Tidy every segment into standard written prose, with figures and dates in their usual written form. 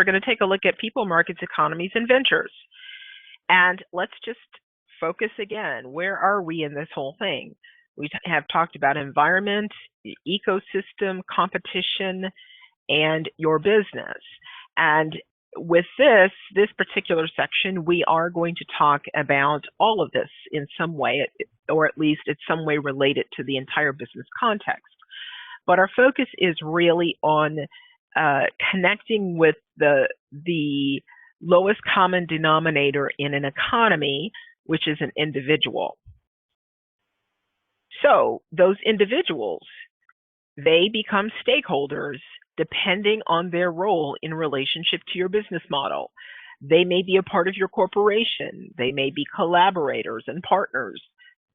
we're going to take a look at people, markets, economies, and ventures. And let's just focus again. Where are we in this whole thing? We have talked about environment, ecosystem, competition, and your business. And with this particular section, we are going to talk about all of this in some way, or at least it's some way related to the entire business context. But our focus is really on connecting with the lowest common denominator in an economy, which is an individual. So those individuals, they become stakeholders depending on their role in relationship to your business model. They may be a part of your corporation. They may be collaborators and partners.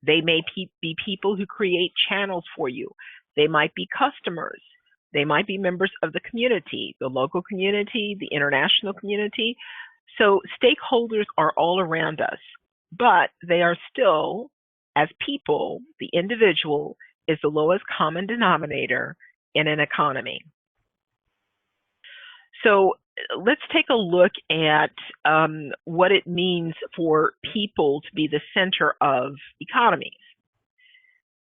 They may be people who create channels for you. They might be customers. They might be members of the community, the local community, the international community. So stakeholders are all around us, but they are still, as people, the individual is the lowest common denominator in an economy. So let's take a look at what it means for people to be the center of economies.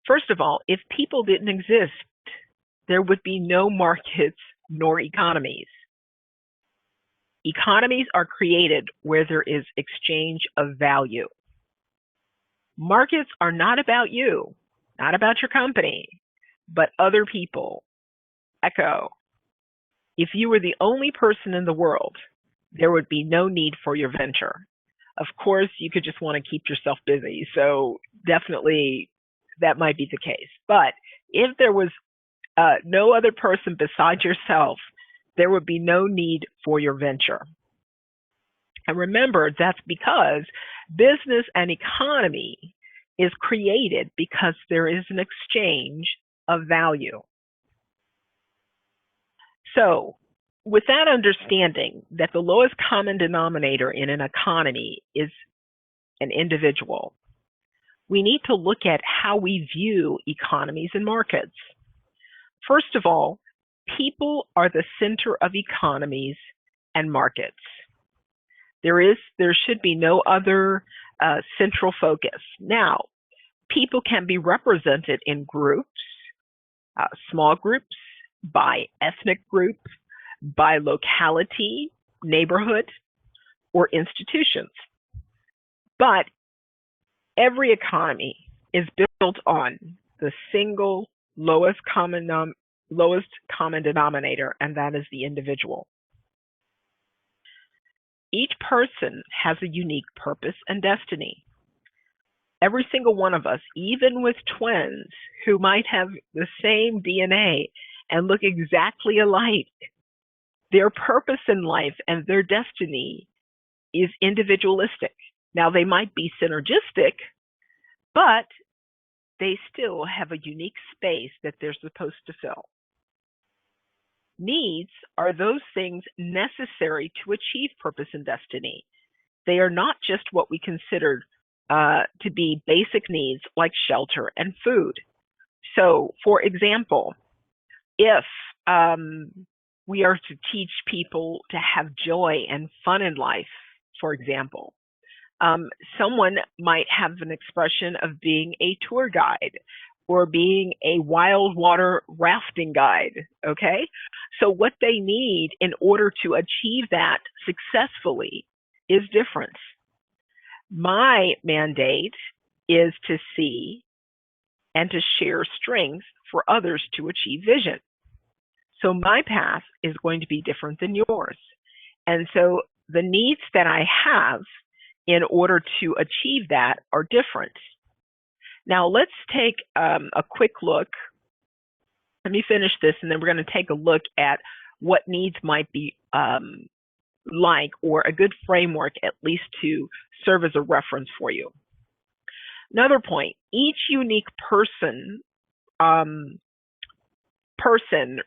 First of all, if people didn't exist, there would be no markets nor economies. Economies are created where there is exchange of value. Markets are not about you, not about your company, but other people. Echo. If you were the only person in the world, there would be no need for your venture. Of course, you could just want to keep yourself busy, so definitely that might be the case. But if there was no other person besides yourself, there would be no need for your venture. And remember, that's because business and economy is created because there is an exchange of value. So with that understanding that the lowest common denominator in an economy is an individual, we need to look at how we view economies and markets. First of all, people are the center of economies and markets. There should be no other central focus. Now, people can be represented in groups, small groups, by ethnic group, by locality, neighborhood, or institutions. But every economy is built on the single lowest common denominator, and that is the individual. Each person has a unique purpose and destiny. Every single one of us, even with twins who might have the same DNA and look exactly alike, their purpose in life and their destiny is individualistic. Now, they might be synergistic, but they still have a unique space that they're supposed to fill. Needs are those things necessary to achieve purpose and destiny. They are not just what we consider to be basic needs like shelter and food. So, for example, if we are to teach people to have joy and fun in life, for example, someone might have an expression of being a tour guide or being a wild water rafting guide, okay? So what they need in order to achieve that successfully is different. My mandate is to see and to share strength for others to achieve vision. So my path is going to be different than yours. And so the needs that I have in order to achieve that are different. Now let's take a quick look. Let me finish this, and then we're going to take a look at what needs might be like, or a good framework at least to serve as a reference for you. Another point, each unique person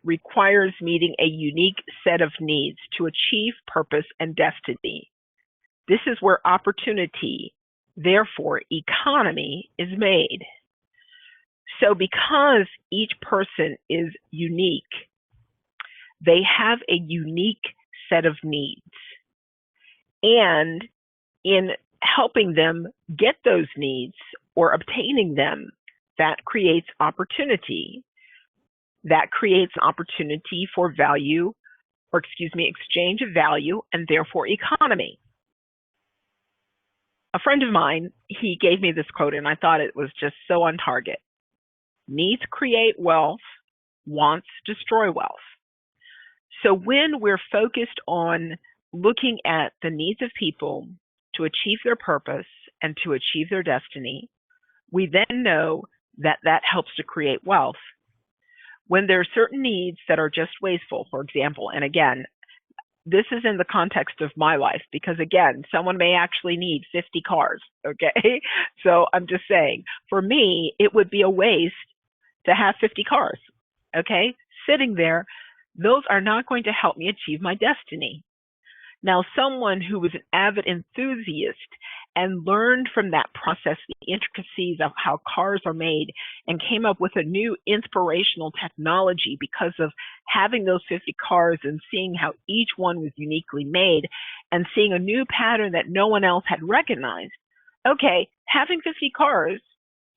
requires meeting a unique set of needs to achieve purpose and destiny. This is where opportunity, therefore economy, is made. So because each person is unique, they have a unique set of needs. And in helping them get those needs or obtaining them, that creates opportunity. That creates opportunity for value, or exchange of value, and therefore economy. A friend of mine, he gave me this quote, and I thought it was just so on target. Needs create wealth, wants destroy wealth. So when we're focused on looking at the needs of people to achieve their purpose and to achieve their destiny, we then know that that helps to create wealth. When there are certain needs that are just wasteful, for example, and again, this is in the context of my life, because again, someone may actually need 50 cars, okay? So I'm just saying, for me, it would be a waste to have 50 cars, okay? Sitting there, those are not going to help me achieve my destiny. Now, someone who was an avid enthusiast and learned from that process the intricacies of how cars are made and came up with a new inspirational technology because of having those 50 cars and seeing how each one was uniquely made and seeing a new pattern that no one else had recognized. Okay, having 50 cars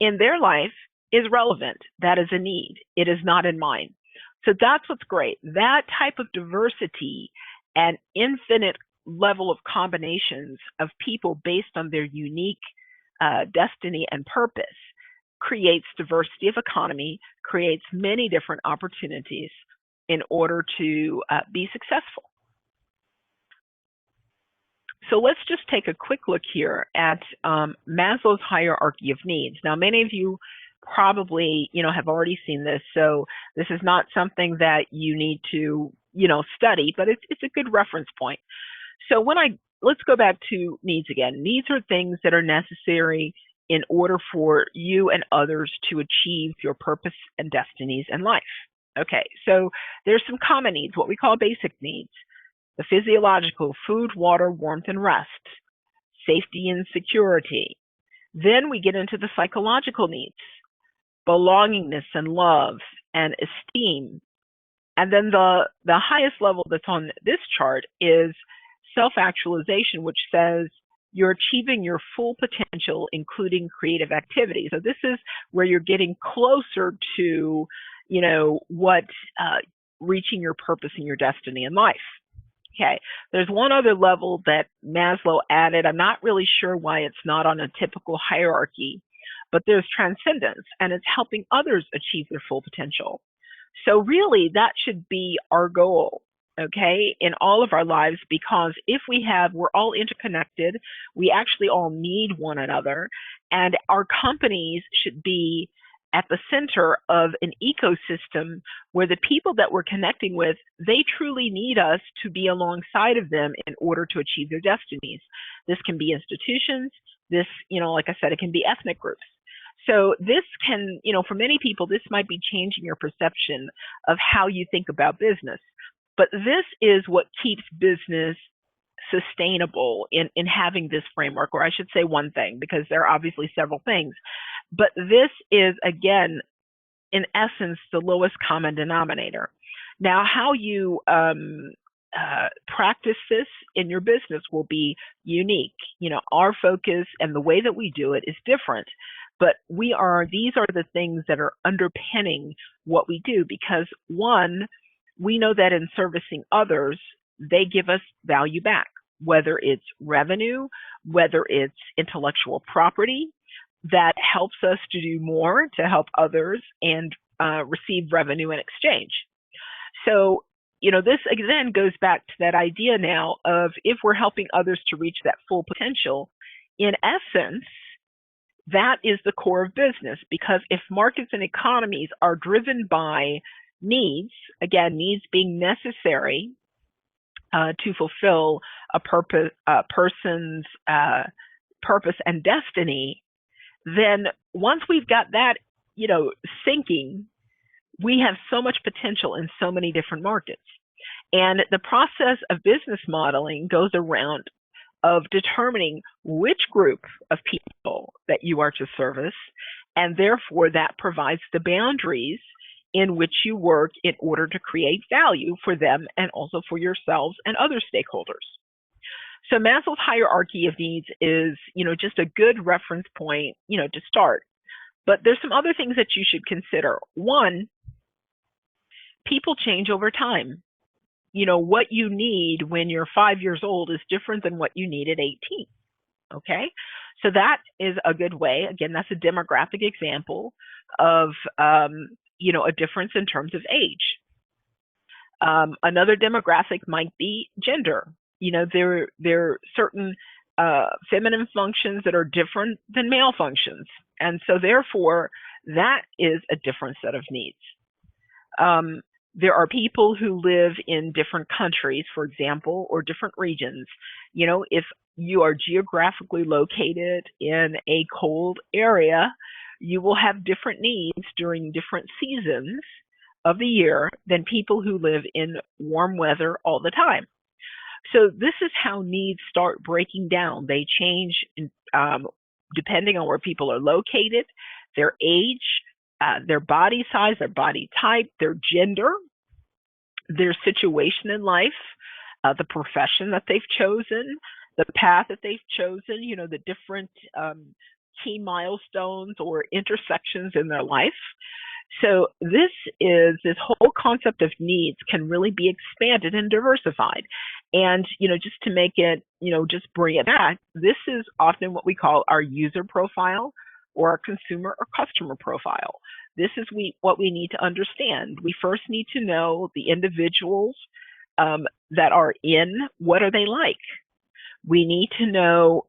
in their life is relevant. That is a need. It is not in mine. So that's what's great. That type of diversity and infinite level of combinations of people based on their unique destiny and purpose creates diversity of economy, creates many different opportunities in order to be successful. So let's just take a quick look here at Maslow's hierarchy of needs. Now, many of you probably, have already seen this, so this is not something that you need to, study, but it's a good reference point. So let's go back to needs again. Needs are things that are necessary in order for you and others to achieve your purpose and destinies in life. Okay, so there's some common needs, what we call basic needs. The physiological, food, water, warmth, and rest, safety and security. Then we get into the psychological needs, belongingness and love and esteem. And then the highest level that's on this chart is self-actualization, which says you're achieving your full potential, including creative activity. So this is where you're getting closer to, what reaching your purpose and your destiny in life. Okay, there's one other level that Maslow added. I'm not really sure why it's not on a typical hierarchy, but there's transcendence, and it's helping others achieve their full potential. So really, that should be our goal, okay, in all of our lives, because if we're all interconnected, we actually all need one another, and our companies should be at the center of an ecosystem where the people that we're connecting with, they truly need us to be alongside of them in order to achieve their destinies. This can be institutions. This, like I said, it can be ethnic groups. So this can, for many people, this might be changing your perception of how you think about business. But this is what keeps business sustainable in having this framework, or I should say one thing, because there are obviously several things. But this is, again, in essence, the lowest common denominator. Now, how you practice this in your business will be unique. Our focus and the way that we do it is different. But these are the things that are underpinning what we do, because one, we know that in servicing others, they give us value back, whether it's revenue, whether it's intellectual property that helps us to do more to help others and receive revenue in exchange. So, this again goes back to that idea now of if we're helping others to reach that full potential, in essence, that is the core of business, because if markets and economies are driven by needs, again, needs being necessary to fulfill a person's purpose and destiny, then once we've got that, sinking, we have so much potential in so many different markets. And the process of business modeling goes around of determining which group of people that you are to service, and therefore that provides the boundaries in which you work in order to create value for them and also for yourselves and other stakeholders. So Maslow's hierarchy of needs is, just a good reference point, to start. But there's some other things that you should consider. One, people change over time. What you need when you're 5 years old is different than what you need at 18. Okay, so that is a good way. Again, that's a demographic example of a difference in terms of age. Another demographic might be gender. There are certain feminine functions that are different than male functions, and so therefore that is a different set of needs. There are people who live in different countries, for example, or different regions. If you are geographically located in a cold area, you will have different needs during different seasons of the year than people who live in warm weather all the time. So this is how needs start breaking down. They change depending on where people are located, their age, their body size, their body type, their gender, their situation in life, the profession that they've chosen, the path that they've chosen, the different key milestones or intersections in their life. So this whole concept of needs can really be expanded and diversified. And, just to make it, just bring it back, this is often what we call our user profile or our consumer or customer profile. This is what we need to understand. We first need to know the individuals that are in, what are they like? We need to know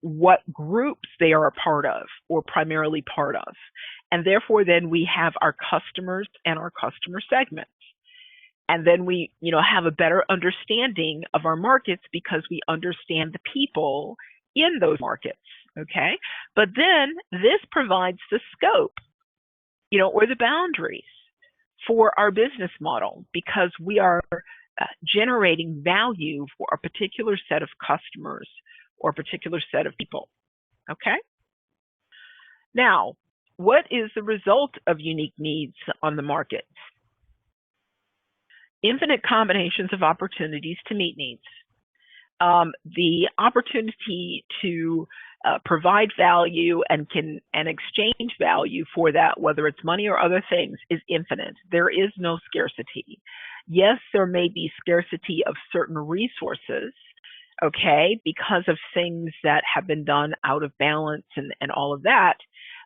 what groups they are a part of or primarily part of. And therefore, then we have our customers and our customer segments. And then we, have a better understanding of our markets because we understand the people in those markets, okay? But then this provides the scope, or the boundaries for our business model because we are generating value for a particular set of customers or a particular set of people, okay? Now, what is the result of unique needs on the market? Infinite combinations of opportunities to meet needs. The opportunity to provide value and exchange value for that, whether it's money or other things, is infinite. There is no scarcity. Yes, there may be scarcity of certain resources, okay, because of things that have been done out of balance and all of that.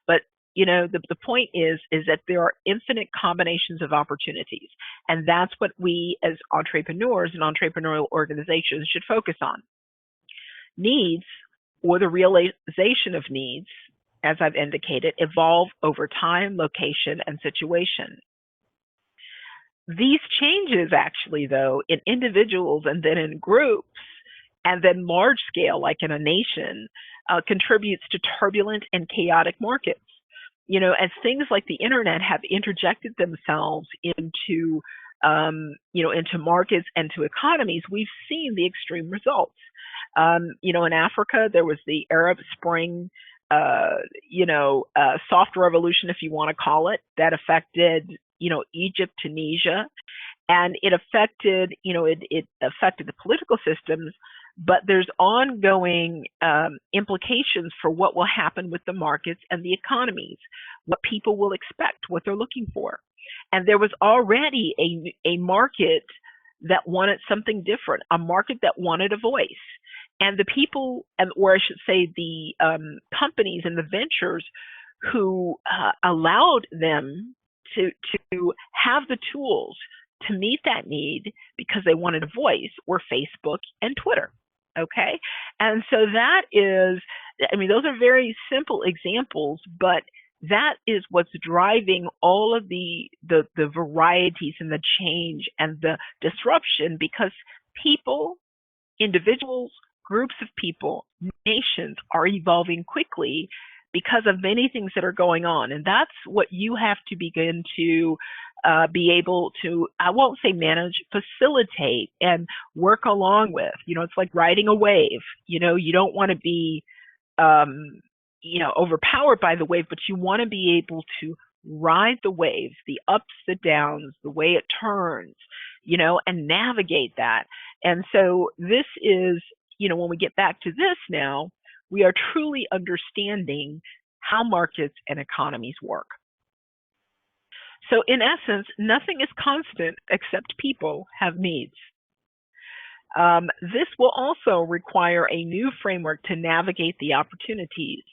But the point is that there are infinite combinations of opportunities. And that's what we as entrepreneurs and entrepreneurial organizations should focus on. Needs, or the realization of needs, as I've indicated, evolve over time, location, and situation. These changes actually, though, in individuals and then in groups, and then large scale, like in a nation, contributes to turbulent and chaotic markets. As things like the internet have interjected themselves into markets and to economies, we've seen the extreme results. In Africa, there was the Arab Spring, soft revolution, if you want to call it, that affected, Egypt, Tunisia, and it affected, it affected the political systems. But there's ongoing implications for what will happen with the markets and the economies, what people will expect, what they're looking for. And there was already a market that wanted something different, a market that wanted a voice. And the people, or I should say the companies and the ventures who allowed them to have the tools to meet that need because they wanted a voice were Facebook and Twitter. Okay. And so that is, those are very simple examples, but that is what's driving all of the varieties and the change and the disruption because people, individuals, groups of people, nations are evolving quickly because of many things that are going on. And that's what you have to begin to be able to, I won't say manage, facilitate and work along with. It's like riding a wave. You don't want to be, overpowered by the wave, but you want to be able to ride the waves, the ups, the downs, the way it turns, and navigate that. And so this is, when we get back to this now, we are truly understanding how markets and economies work. So in essence, nothing is constant except people have needs. This will also require a new framework to navigate the opportunities.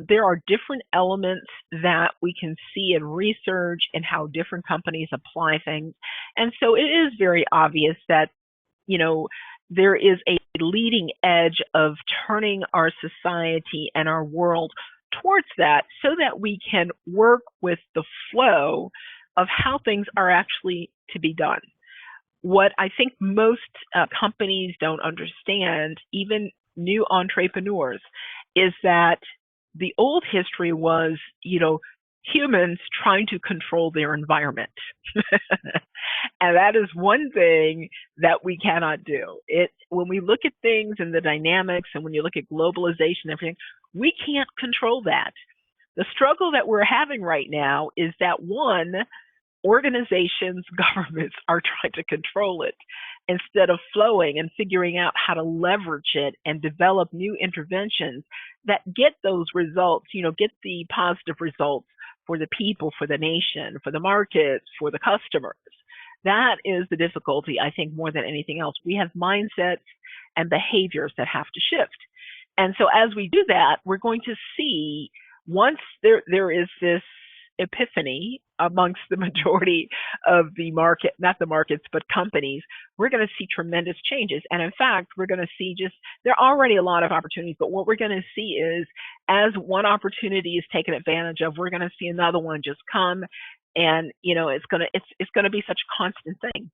There are different elements that we can see in research and how different companies apply things. And so it is very obvious that, there is a leading edge of turning our society and our world towards that so that we can work with the flow of how things are actually to be done. What I think most companies don't understand, even new entrepreneurs, is that the old history was, humans trying to control their environment. And that is one thing that we cannot do. When we look at things and the dynamics, and when you look at globalization and everything, we can't control that. The struggle that we're having right now is that, one, organizations, governments are trying to control it instead of flowing and figuring out how to leverage it and develop new interventions that get those results, get the positive results for the people, for the nation, for the markets, for the customers. That is the difficulty, I think, more than anything else. We have mindsets and behaviors that have to shift. And so as we do that, we're going to see, once there is this epiphany amongst the majority of the market, not the markets, but companies, we're going to see tremendous changes. And in fact, we're going to see there are already a lot of opportunities, but what we're going to see is, as one opportunity is taken advantage of, we're going to see another one just come, and it's going to be such a constant thing.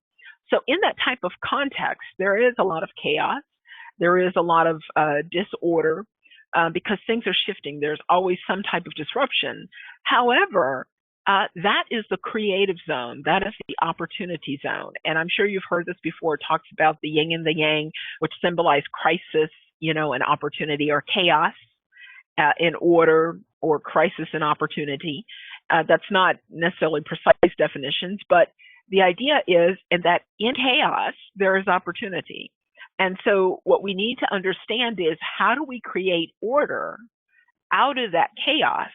So in that type of context, there is a lot of chaos, there is a lot of disorder, because things are shifting. There's always some type of disruption. However, that is the creative zone. That is the opportunity zone. And I'm sure you've heard this before. It talks about the yin and the yang, which symbolize crisis, and opportunity, or chaos in order, or crisis and opportunity. That's not necessarily precise definitions, but the idea is that in chaos, there is opportunity. And so what we need to understand is, how do we create order out of that chaos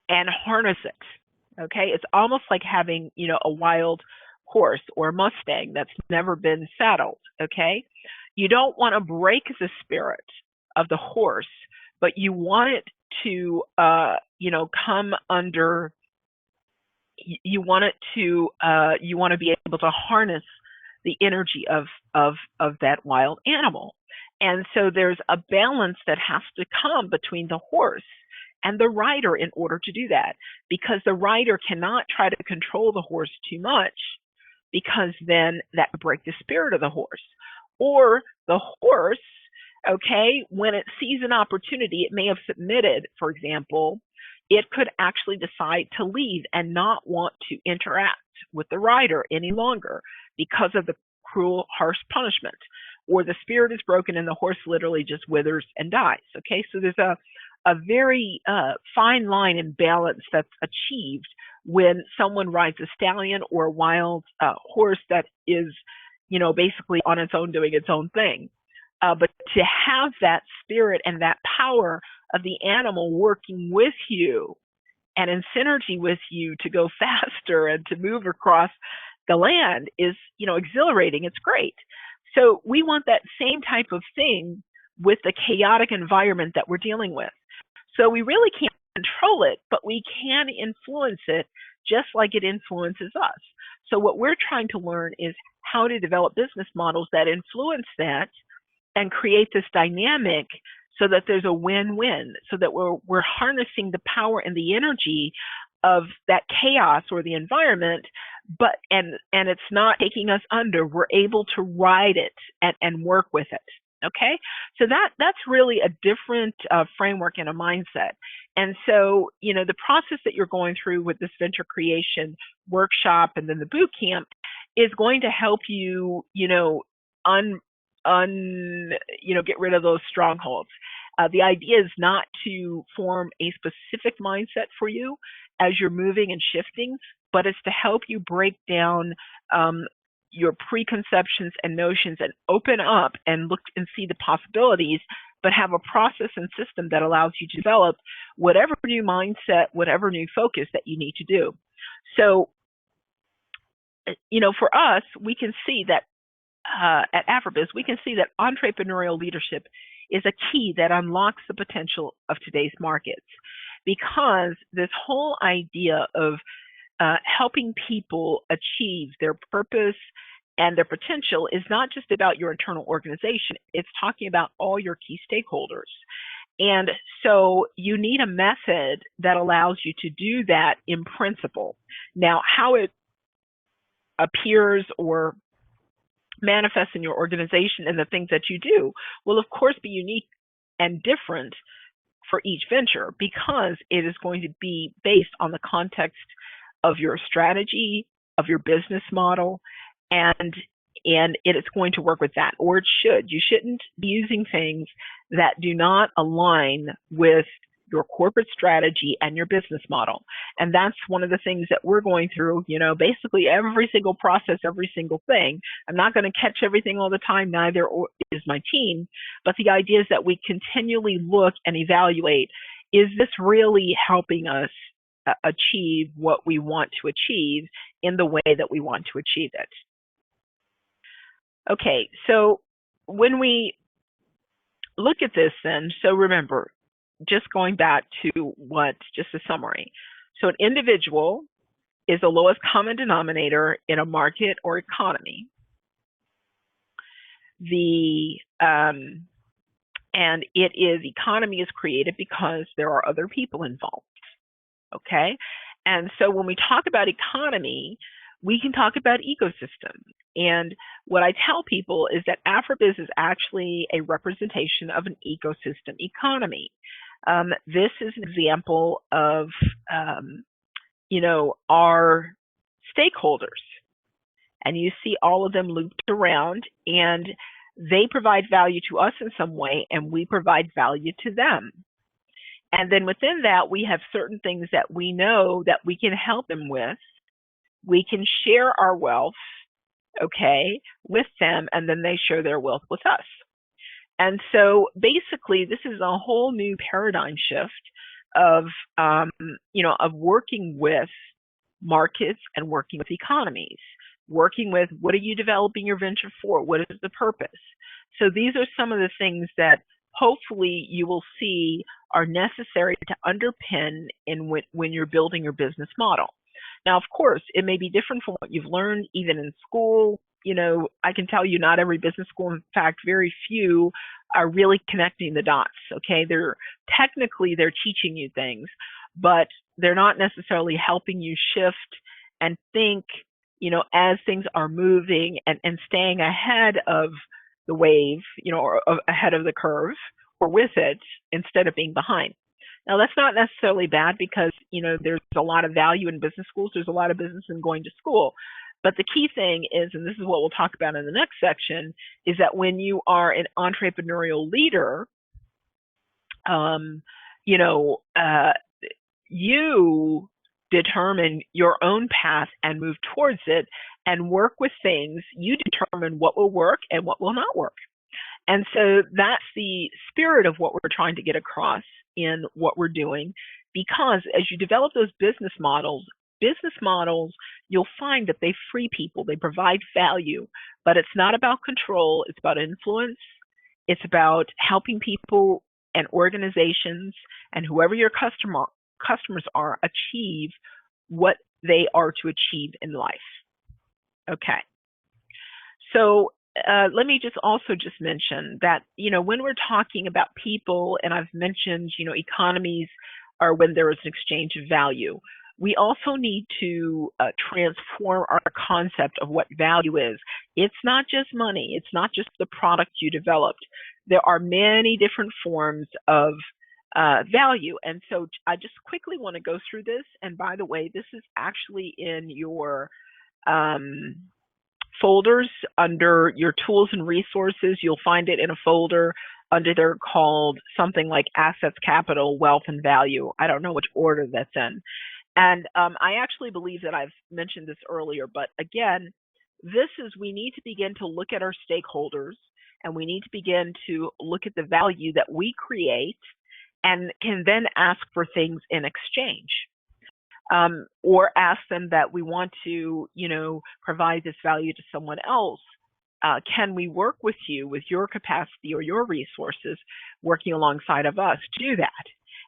and harness it? Okay, it's almost like having, a wild horse or a Mustang that's never been saddled. Okay, you don't want to break the spirit of the horse, but you want it to, come under. You want it to. You want to be able to harness the energy of that wild animal. And so there's a balance that has to come between the horse and the rider in order to do that, because the rider cannot try to control the horse too much, because then that would break the spirit of the horse. Or the horse, okay, when it sees an opportunity, it may have submitted, for example, it could actually decide to leave and not want to interact with the rider any longer because of the cruel, harsh punishment. Or the spirit is broken and the horse literally just withers and dies. Okay, so there's a very fine line and balance that's achieved when someone rides a stallion or a wild horse that is, basically on its own doing its own thing. But to have that spirit and that power of the animal working with you and in synergy with you to go faster and to move across the land is, exhilarating. It's great. So we want that same type of thing with the chaotic environment that we're dealing with. So we really can't control it, but we can influence it just like it influences us. So what we're trying to learn is how to develop business models that influence that and create this dynamic so that there's a win-win, so that we're harnessing the power and the energy of that chaos or the environment, but and it's not taking us under. We're able to ride it and work with it. Okay, so that's really a different framework and a mindset. And so, the process that you're going through with this venture creation workshop and then the boot camp is going to help you, get rid of those strongholds. The idea is not to form a specific mindset for you as you're moving and shifting, but it's to help you break down your preconceptions and notions and open up and look and see the possibilities, but have a process and system that allows you to develop whatever new mindset, whatever new focus that you need to do. So, for us, we can see that at AfriBiz, we can see that entrepreneurial leadership is a key that unlocks the potential of today's markets, because this whole idea of helping people achieve their purpose and their potential is not just about your internal organization. It's talking about all your key stakeholders. And so you need a method that allows you to do that in principle. Now, how it appears or manifests in your organization and the things that you do will, of course, be unique and different for each venture, because it is going to be based on the context of your strategy, of your business model, and it is going to work with that, or it should. You shouldn't be using things that do not align with your corporate strategy and your business model. And that's one of the things that we're going through, basically every single process, every single thing. I'm not going to catch everything all the time, neither is my team, but the idea is that we continually look and evaluate, is this really helping us achieve what we want to achieve in the way that we want to achieve it? Okay, so when we look at this then, so remember, just going back to just a summary. So an individual is the lowest common denominator in a market or economy. And economy is created because there are other people involved. Okay, and so when we talk about economy, we can talk about ecosystem. And what I tell people is that AfriBiz is actually a representation of an ecosystem economy. This is an example of, our stakeholders. And you see all of them looped around, and they provide value to us in some way, and we provide value to them. And then within that, we have certain things that we know that we can help them with. We can share our wealth, with them, and then they share their wealth with us. And so basically, this is a whole new paradigm shift of working with markets and working with economies, working with, what are you developing your venture for? What is the purpose? So these are some of the things that hopefully you will see are necessary to underpin when you're building your business model. Now, of course, it may be different from what you've learned even in school. I can tell you not every business school, in fact, very few are really connecting the dots, okay? They're teaching you things, but they're not necessarily helping you shift and think, as things are moving and staying ahead of the wave, or ahead of the curve or with it instead of being behind. Now, that's not necessarily bad, because, there's a lot of value in business schools. There's a lot of business in going to school. But the key thing is, and this is what we'll talk about in the next section, is that when you are an entrepreneurial leader, you determine your own path and move towards it and work with things. You determine what will work and what will not work. And so that's the spirit of what we're trying to get across in what we're doing, because as you develop those business models, you'll find that they free people, they provide value, but it's not about control, it's about influence. It's about helping people and organizations and whoever your customers are achieve what they are to achieve in life. Okay. So let me also mention that, when we're talking about people, and I've mentioned, economies are when there is an exchange of value. We also need to transform our concept of what value is. It's not just money. It's not just the product you developed. There are many different forms of value. And so I just quickly want to go through this. And by the way, this is actually in your folders under your tools and resources. You'll find it in a folder under there called something like assets, capital, wealth, and value. I don't know which order that's in. And I actually believe that I've mentioned this earlier, but again, we need to begin to look at our stakeholders, and we need to begin to look at the value that we create and can then ask for things in exchange. Or ask them that we want to, provide this value to someone else. Can we work with you with your capacity or your resources working alongside of us to do that?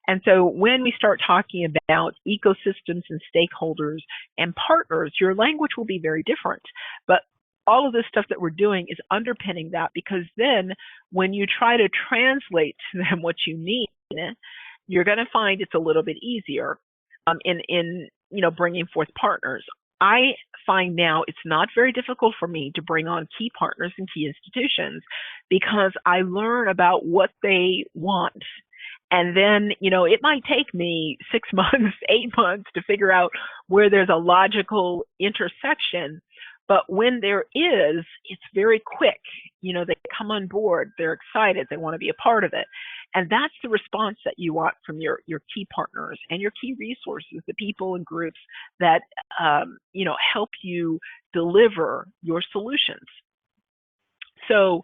And so when we start talking about ecosystems and stakeholders and partners, your language will be very different. But all of this stuff that we're doing is underpinning that, because then when you try to translate to them what you need, you're going to find it's a little bit easier in bringing forth partners. I find now it's not very difficult for me to bring on key partners and key institutions, because I learn about what they want. And then, it might take me 6 months, 8 months to figure out where there's a logical intersection. But when there is, it's very quick. They come on board, they're excited, they want to be a part of it. And that's the response that you want from your key partners and your key resources, the people and groups that, help you deliver your solutions. So,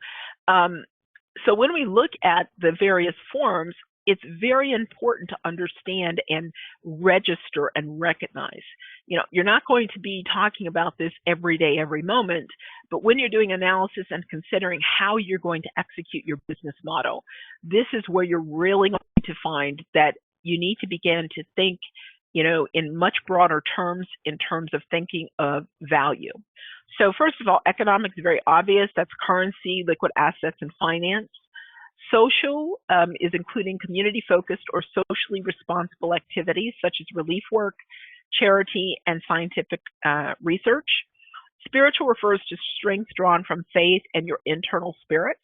so when we look at the various forms, it's very important to understand and register and recognize. You're not going to be talking about this every day, every moment, but when you're doing analysis and considering how you're going to execute your business model, this is where you're really going to find that you need to begin to think, in much broader terms, in terms of thinking of value. So first of all, economics is very obvious. That's currency, liquid assets, and finance. Social is including community-focused or socially responsible activities such as relief work, charity, and scientific research. Spiritual refers to strength drawn from faith and your internal spirit.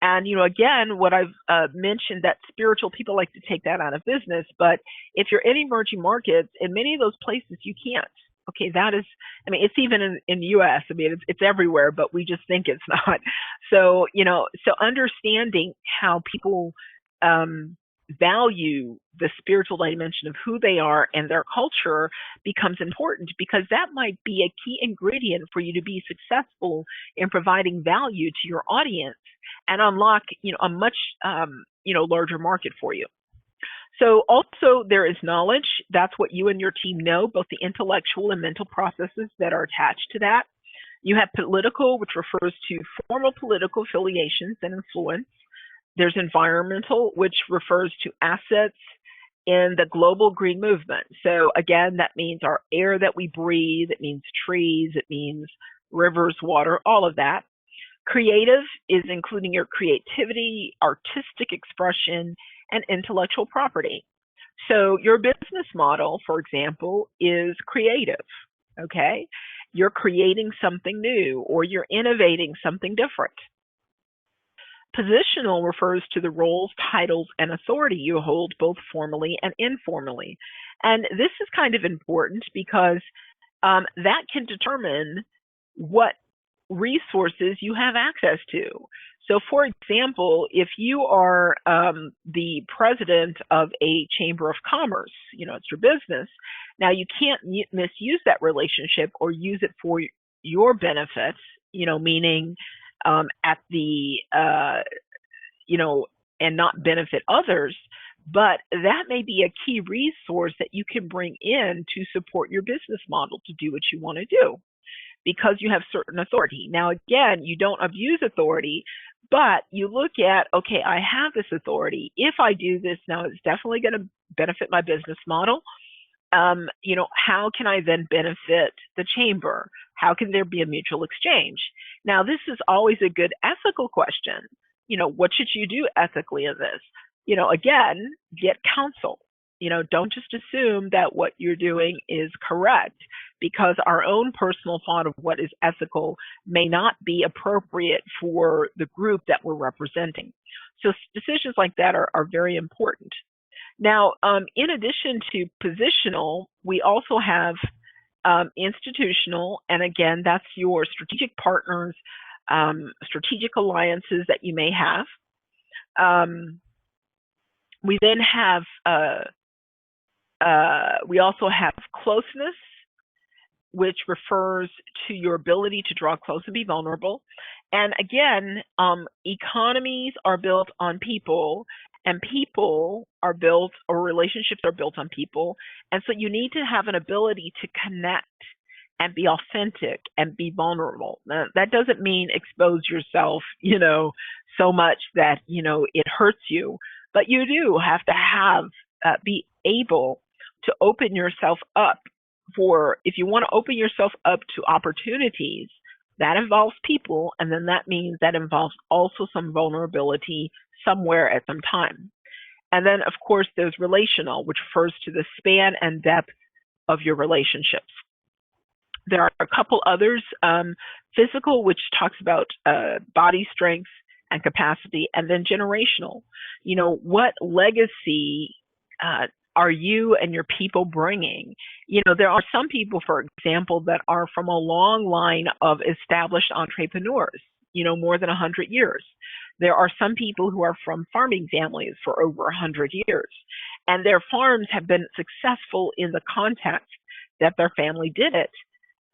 And, again, what I've mentioned, that spiritual, people like to take that out of business, but if you're in emerging markets, in many of those places, you can't. Okay, that is, it's even in the U.S., it's everywhere, but we just think it's not. So, so understanding how people value the spiritual dimension of who they are and their culture becomes important, because that might be a key ingredient for you to be successful in providing value to your audience and unlock, a much, larger market for you. So also there is knowledge. That's what you and your team know, both the intellectual and mental processes that are attached to that. You have political, which refers to formal political affiliations and influence. There's environmental, which refers to assets in the global green movement. So again, that means our air that we breathe, it means trees, it means rivers, water, all of that. Creative is including your creativity, artistic expression, and intellectual property. So your business model, for example, is creative, okay? You're creating something new, or you're innovating something different. Positional refers to the roles, titles, and authority you hold both formally and informally. And this is kind of important because that can determine what resources you have access to. So, for example, if you are the president of a chamber of commerce, it's your business. Now, you can't misuse that relationship or use it for your benefits, meaning at the, and not benefit others. But that may be a key resource that you can bring in to support your business model to do what you want to do, because you have certain authority. Now, again, you don't abuse authority, but you look at, okay, I have this authority. If I do this now, it's definitely going to benefit my business model. How can I then benefit the chamber? How can there be a mutual exchange? Now, this is always a good ethical question. What should you do ethically in this? Again, get counsel. Don't just assume that what you're doing is correct, because our own personal thought of what is ethical may not be appropriate for the group that we're representing. So decisions like that are very important. Now, in addition to positional, we also have institutional, and again, that's your strategic partners, strategic alliances that you may have. We then have We also have closeness, which refers to your ability to draw close and be vulnerable. And again, economies are built on people, and people are built, or relationships are built on people. And so you need to have an ability to connect and be authentic and be vulnerable. Now, that doesn't mean expose yourself, so much that, it hurts you, but you do have to be able to open yourself up if you want to open yourself up to opportunities. That involves people, and then that means that involves also some vulnerability somewhere at some time. And then, of course, there's relational, which refers to the span and depth of your relationships. There are a couple others, physical, which talks about body strength and capacity, and then generational. What legacy are you and your people bringing? There are some people, for example, that are from a long line of established entrepreneurs, more than 100 years. There are some people who are from farming families for over 100 years, and their farms have been successful in the context that their family did it.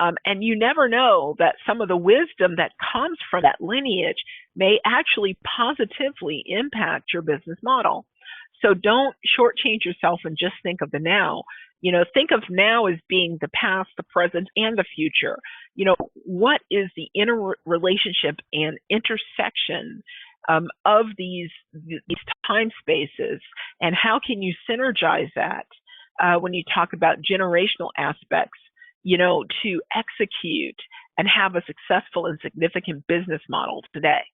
And you never know that some of the wisdom that comes from that lineage may actually positively impact your business model. So don't shortchange yourself and just think of the now. Think of now as being the past, the present, and the future. What is the interrelationship and intersection of these time spaces, and how can you synergize that when you talk about generational aspects, to execute and have a successful and significant business model today?